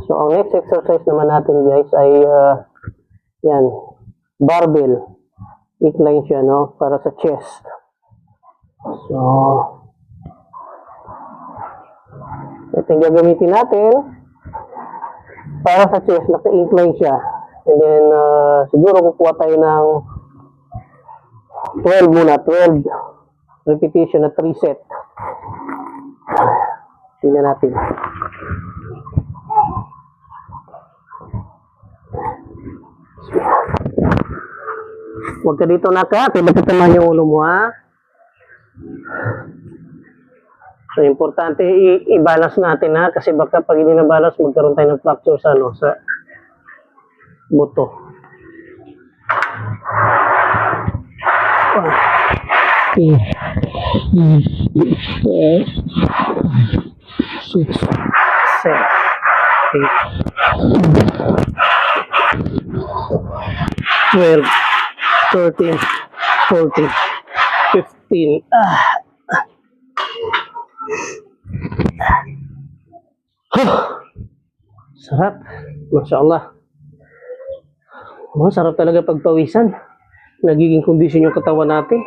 So, ang next exercise naman natin guys ay yan, barbell. Incline siya, no? Para sa chest. So, ito yung gagamitin natin. Para sa chest, naka-incline siya. And then, siguro kukuha tayo ng 12 muna. 12 repetition na 3 set. Tingnan natin. Huwag ka dito nakati, magkataman yung ulo mo, ha? So, importante i-balance natin, ha? Kasi baka pag hindi na-balance, magkaroon tayo ng fracture sa, sa buto. 6, 7, 8, 12, 13, 14, 15. Sarap. Masya Allah. Sarap talaga pagpawisan. Nagiging kondisyon yung katawan natin.